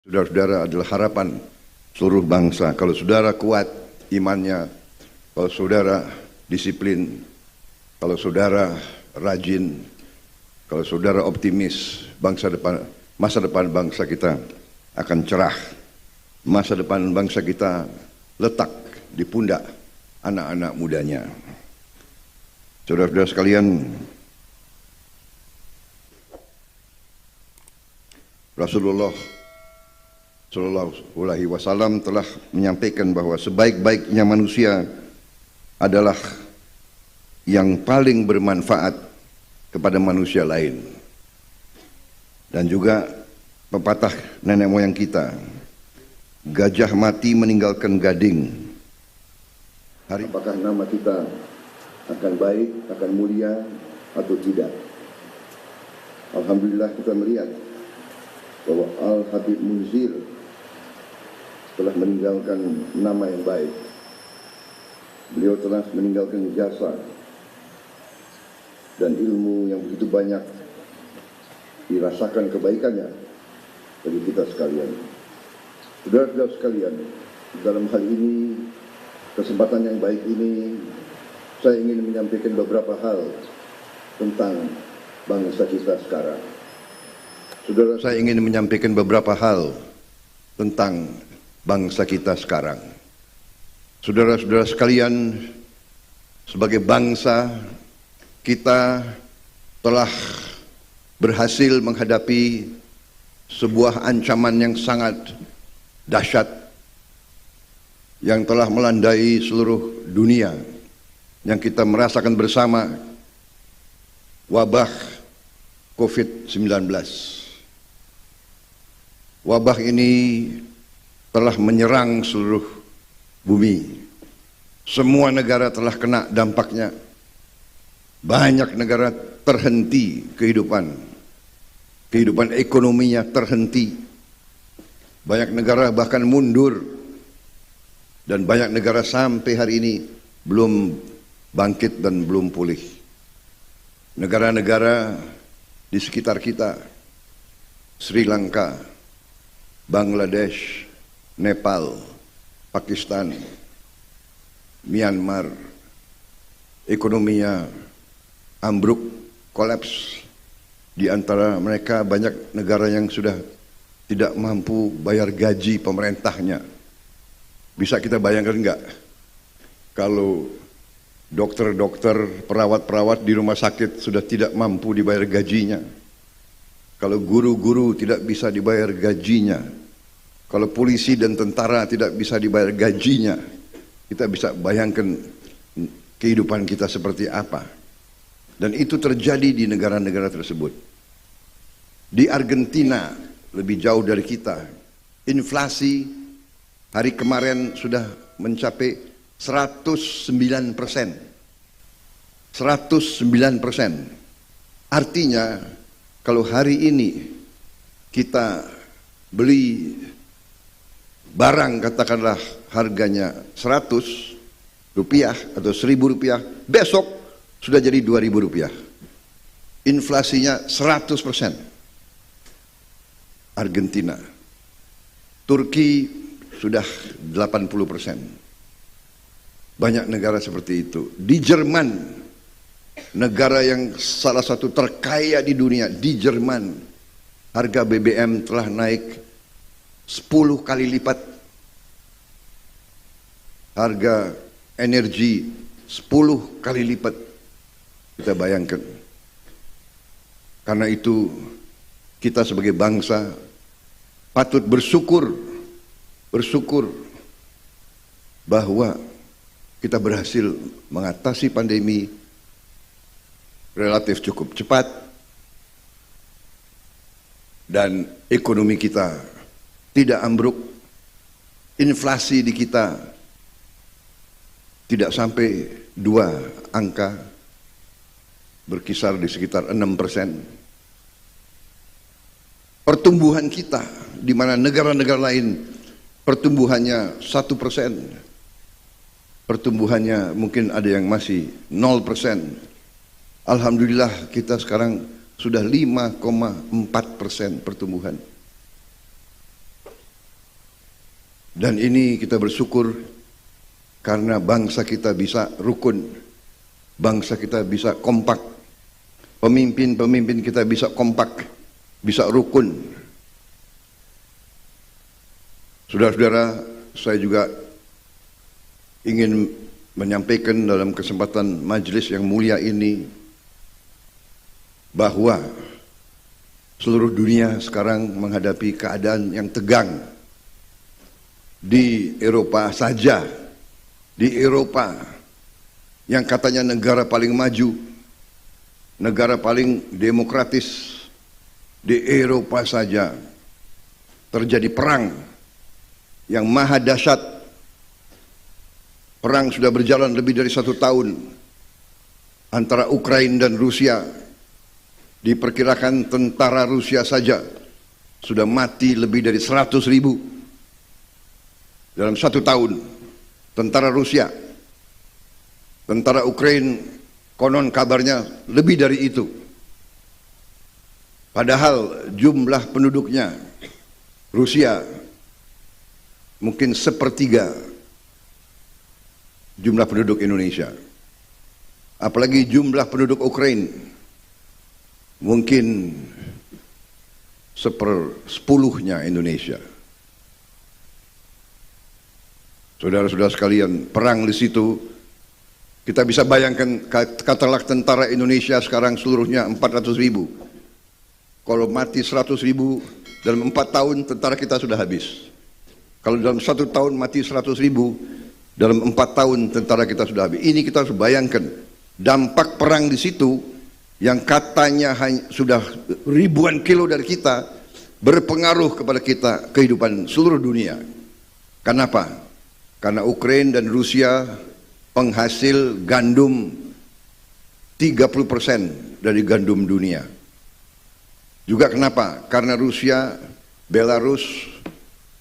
Saudara-saudara adalah harapan seluruh bangsa. Kalau saudara kuat imannya, kalau saudara disiplin, kalau saudara rajin, kalau saudara optimis, masa depan bangsa kita akan cerah. Masa depan bangsa kita letak di pundak anak-anak mudanya. Saudara-saudara sekalian, Rasulullah Shallallahu Alaihi Wasallam telah menyampaikan bahwa sebaik-baiknya manusia adalah yang paling bermanfaat kepada manusia lain. Dan juga pepatah nenek moyang kita, gajah mati meninggalkan gading. Apakah nama kita akan baik, akan mulia atau tidak? Alhamdulillah kita melihat bahwa Al-Habib Munzir telah meninggalkan nama yang baik. Beliau telah meninggalkan jasa dan ilmu yang begitu banyak dirasakan kebaikannya bagi kita sekalian. Saudara-saudara sekalian, dalam hal ini, kesempatan yang baik ini, saya ingin menyampaikan beberapa hal tentang bangsa kita sekarang. Saya ingin menyampaikan beberapa hal tentang bangsa kita sekarang. Saudara-saudara sekalian, sebagai bangsa kita telah berhasil menghadapi sebuah ancaman yang sangat dahsyat yang telah melandai seluruh dunia, yang kita merasakan bersama, wabah COVID-19. Wabah ini telah menyerang seluruh bumi. Semua negara telah kena dampaknya. Banyak negara terhenti kehidupan ekonominya terhenti. Banyak negara bahkan mundur. Dan banyak negara sampai hari ini belum bangkit dan belum pulih. Negara-negara di sekitar kita, Sri Lanka, Bangladesh, Nepal, Pakistan, Myanmar, ekonominya ambruk, kolaps. Di antara mereka banyak negara yang sudah tidak mampu bayar gaji pemerintahnya. Bisa kita bayangkan enggak, kalau dokter-dokter, perawat-perawat di rumah sakit sudah tidak mampu dibayar gajinya, kalau guru-guru tidak bisa dibayar gajinya, kalau polisi dan tentara tidak bisa dibayar gajinya, kita bisa bayangkan kehidupan kita seperti apa. Dan itu terjadi di negara-negara tersebut. Di Argentina, lebih jauh dari kita, inflasi hari kemarin sudah mencapai 109%. 109%. Artinya, kalau hari ini kita beli barang katakanlah harganya 100 rupiah atau 1000 rupiah, besok sudah jadi 2000 rupiah. Inflasinya 100%. Argentina. Turki sudah 80%. Banyak negara seperti itu. Di Jerman, negara yang salah satu terkaya di dunia, di Jerman, harga BBM telah naik 10 kali lipat. Harga energi 10 kali lipat. Kita bayangkan. Karena itu kita sebagai bangsa patut bersyukur bahwa kita berhasil mengatasi pandemi relatif cukup cepat dan ekonomi kita tidak ambruk, inflasi di kita tidak sampai 2 angka, berkisar di sekitar 6%. Pertumbuhan kita, di mana negara-negara lain pertumbuhannya 1%, pertumbuhannya mungkin ada yang masih 0%. Alhamdulillah kita sekarang sudah 5,4% pertumbuhan. Dan ini kita bersyukur karena bangsa kita bisa rukun, bangsa kita bisa kompak, pemimpin-pemimpin kita bisa kompak, bisa rukun. Saudara-saudara, saya juga ingin menyampaikan dalam kesempatan majelis yang mulia ini bahwa seluruh dunia sekarang menghadapi keadaan yang tegang. Di Eropa saja, di Eropa yang katanya negara paling maju, negara paling demokratis, di Eropa saja terjadi perang yang maha dahsyat. Perang sudah berjalan lebih dari 1 tahun antara Ukraina dan Rusia. Diperkirakan tentara Rusia saja sudah mati lebih dari 100.000 dalam 1 tahun. Tentara Rusia, tentara Ukraina konon kabarnya lebih dari itu. Padahal jumlah penduduknya Rusia mungkin 1/3 jumlah penduduk Indonesia. Apalagi jumlah penduduk Ukraina mungkin 1/10 Indonesia. Saudara-saudara sekalian, perang di situ kita bisa bayangkan, katakanlah tentara Indonesia sekarang seluruhnya 400.000. Kalau mati 100.000 dalam 4 tahun, tentara kita sudah habis. Kalau dalam 1 tahun mati 100.000, dalam 4 tahun tentara kita sudah habis. Ini kita harus bayangkan dampak perang di situ yang katanya sudah ribuan kilo dari kita, berpengaruh kepada kita, kehidupan seluruh dunia. Kenapa? Karena Ukraina dan Rusia penghasil gandum 30% dari gandum dunia. Juga kenapa? Karena Rusia, Belarus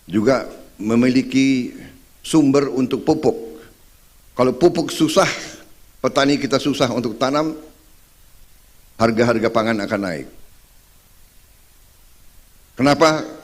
juga memiliki sumber untuk pupuk. Kalau pupuk susah, petani kita susah untuk tanam, harga-harga pangan akan naik. Kenapa?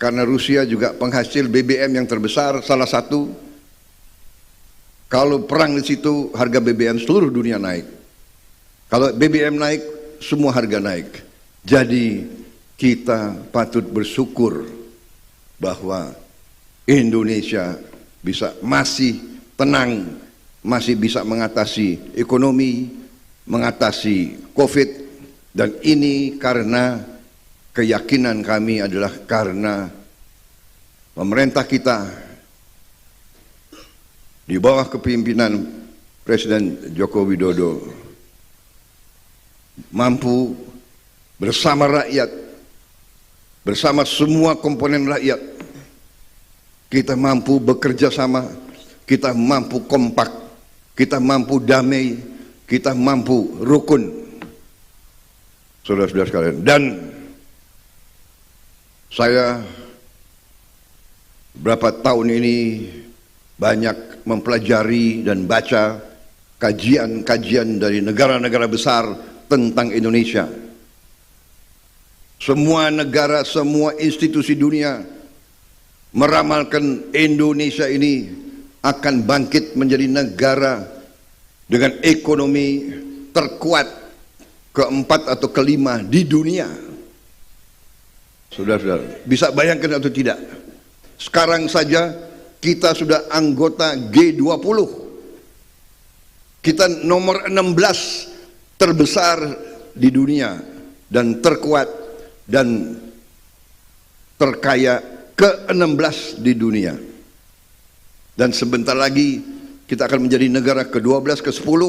Karena Rusia juga penghasil BBM yang terbesar, salah satu. Kalau perang di situ, harga BBM seluruh dunia naik. Kalau BBM naik, semua harga naik. Jadi kita patut bersyukur bahwa Indonesia bisa masih tenang, masih bisa mengatasi ekonomi, mengatasi COVID, dan ini karena keyakinan kami adalah karena pemerintah kita di bawah kepemimpinan Presiden Joko Widodo mampu bersama rakyat, bersama semua komponen rakyat, kita mampu bekerja sama, kita mampu kompak, kita mampu damai, kita mampu rukun. Saudara-saudara sekalian, dan saya berapa tahun ini banyak mempelajari dan baca kajian-kajian dari negara-negara besar tentang Indonesia. Semua negara, semua institusi dunia meramalkan Indonesia ini akan bangkit menjadi negara dengan ekonomi terkuat keempat atau kelima di dunia. Saudara-saudara, bisa bayangkan atau tidak? Sekarang saja kita sudah anggota G20. Kita nomor 16 terbesar di dunia dan terkuat dan terkaya ke-16 di dunia. Dan sebentar lagi kita akan menjadi negara ke-12, ke-10.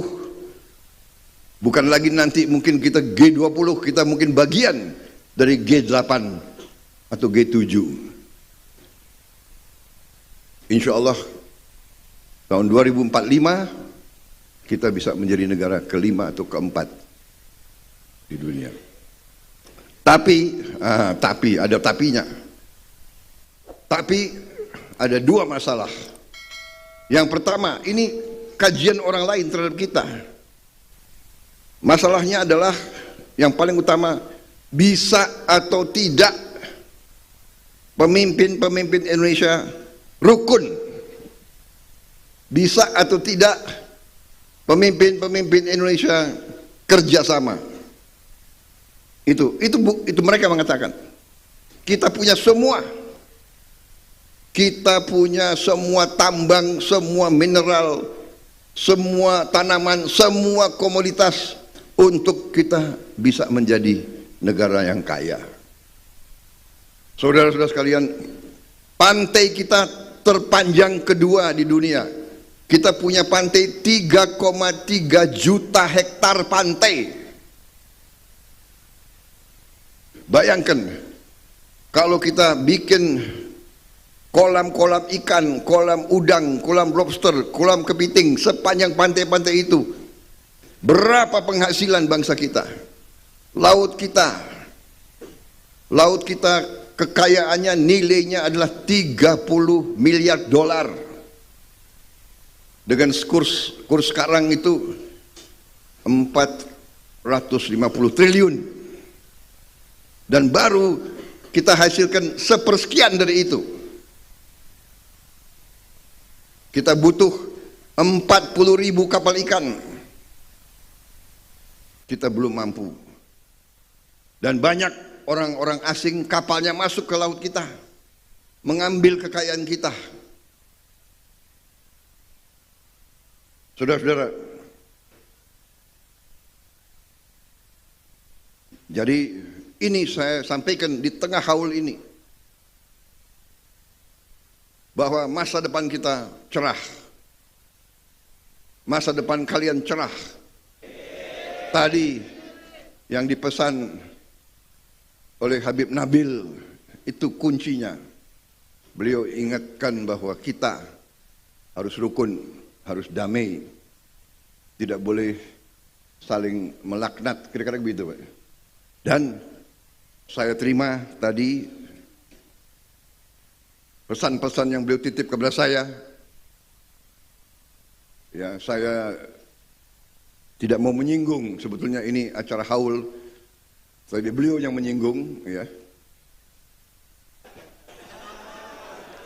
Bukan lagi nanti mungkin kita G20, kita mungkin bagian dari G8 atau G7. Insya Allah tahun 2045 kita bisa menjadi negara ke-5 atau ke-4 di dunia. Tapi ada tapinya. Tapi ada 2 masalah. Yang pertama, ini kajian orang lain terhadap kita. Masalahnya adalah yang paling utama, bisa atau tidak pemimpin-pemimpin Indonesia rukun. Bisa atau tidak pemimpin-pemimpin Indonesia kerjasama. Itu mereka mengatakan. Kita punya semua. Kita punya semua tambang, semua mineral, semua tanaman, semua komoditas untuk kita bisa menjadi negara yang kaya. Saudara-saudara sekalian, pantai kita terpanjang kedua di dunia. Kita punya pantai 3,3 juta hektar pantai. Bayangkan kalau kita bikin kolam-kolam ikan, kolam udang, kolam lobster, kolam kepiting sepanjang pantai-pantai itu, berapa penghasilan bangsa kita? Laut kita kekayaannya, nilainya adalah 30 miliar dolar. Dengan kurs sekarang itu 450 triliun. Dan baru kita hasilkan sepersekian dari itu. Kita butuh 40.000 kapal ikan. Kita belum mampu. Dan banyak orang-orang asing kapalnya masuk ke laut kita, mengambil kekayaan kita. Saudara-saudara, jadi ini saya sampaikan di tengah haul ini, bahwa masa depan kita cerah, masa depan kalian cerah. Tadi yang dipesan oleh Habib Nabil itu kuncinya. Beliau ingatkan bahwa kita harus rukun, harus damai, tidak boleh saling melaknat, kira-kira begitu, Pak. Dan saya terima tadi pesan-pesan yang beliau titip kepada saya. Ya, saya tidak mau menyinggung, sebetulnya ini acara haul, tapi beliau yang menyinggung, ya.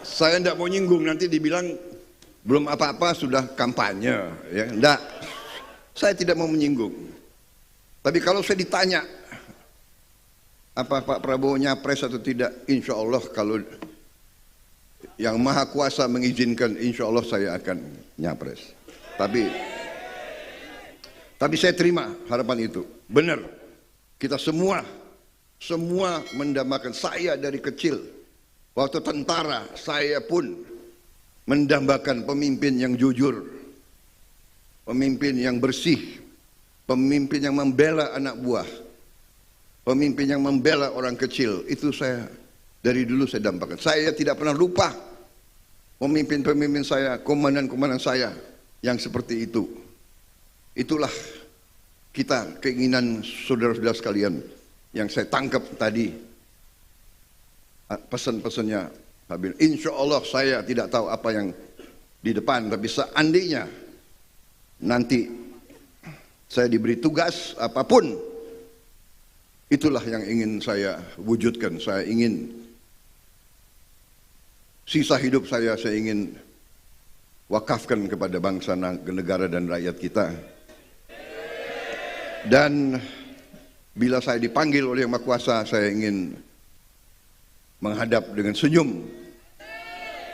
Saya tidak mau nyinggung, nanti dibilang belum apa-apa sudah kampanye, ya. Enggak, saya tidak mau menyinggung. Tapi kalau saya ditanya, apa Pak Prabowo nyapres atau tidak, insya Allah kalau yang Maha Kuasa mengizinkan, insya Allah saya akan nyapres. Tapi saya terima harapan itu. Benar, kita semua mendambakan. Saya dari kecil, waktu tentara, saya pun mendambakan pemimpin yang jujur, pemimpin yang bersih, pemimpin yang membela anak buah, pemimpin yang membela orang kecil. Itu saya dari dulu saya dambakan. Saya tidak pernah lupa pemimpin-pemimpin saya, komandan-komandan saya yang seperti itu. Itulah kita, keinginan saudara-saudara sekalian yang saya tangkap tadi pesan-pesannya Habib. Insya Allah saya tidak tahu apa yang di depan, tapi seandainya nanti saya diberi tugas apapun, itulah yang ingin saya wujudkan. Saya ingin sisa hidup saya ingin wakafkan kepada bangsa, negara dan rakyat kita. Dan bila saya dipanggil oleh Yang Maha Kuasa, saya ingin menghadap dengan senyum,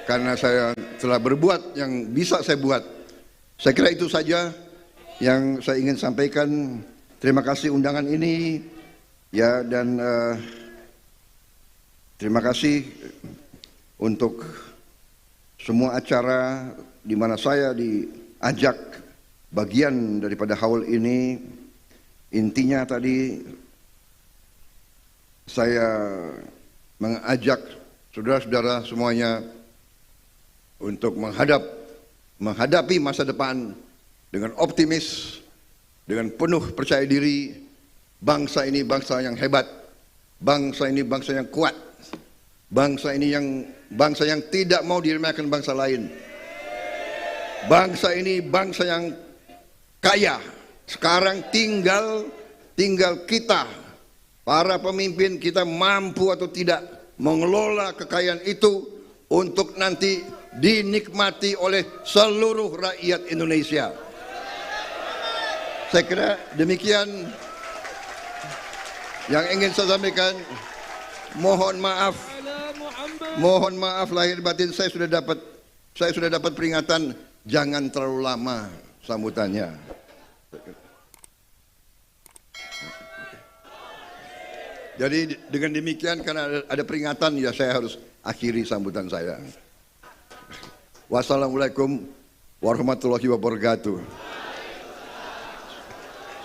karena saya telah berbuat yang bisa saya buat. Saya kira itu saja yang saya ingin sampaikan. Terima kasih undangan ini, ya, dan terima kasih untuk semua acara di mana saya diajak bagian daripada haul ini. Intinya tadi saya mengajak saudara-saudara semuanya untuk menghadapi masa depan dengan optimis, dengan penuh percaya diri. Bangsa ini bangsa yang hebat, bangsa ini bangsa yang kuat, bangsa ini bangsa yang tidak mau diremehkan bangsa lain. Bangsa ini bangsa yang kaya. Sekarang tinggal kita, para pemimpin, kita mampu atau tidak mengelola kekayaan itu untuk nanti dinikmati oleh seluruh rakyat Indonesia. Saya kira demikian yang ingin saya sampaikan. Mohon maaf lahir batin, saya sudah dapat peringatan jangan terlalu lama sambutannya. Jadi dengan demikian karena ada peringatan ya saya harus akhiri sambutan saya. Wassalamualaikum warahmatullahi wabarakatuh.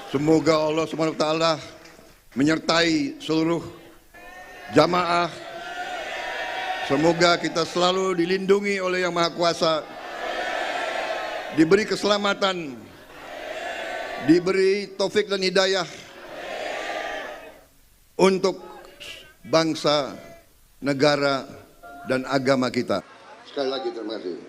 Semoga Allah SWT menyertai seluruh jamaah. Semoga kita selalu dilindungi oleh Yang Maha Kuasa, diberi keselamatan, diberi taufik dan hidayah untuk bangsa, negara, dan agama kita. Sekali lagi terima kasih.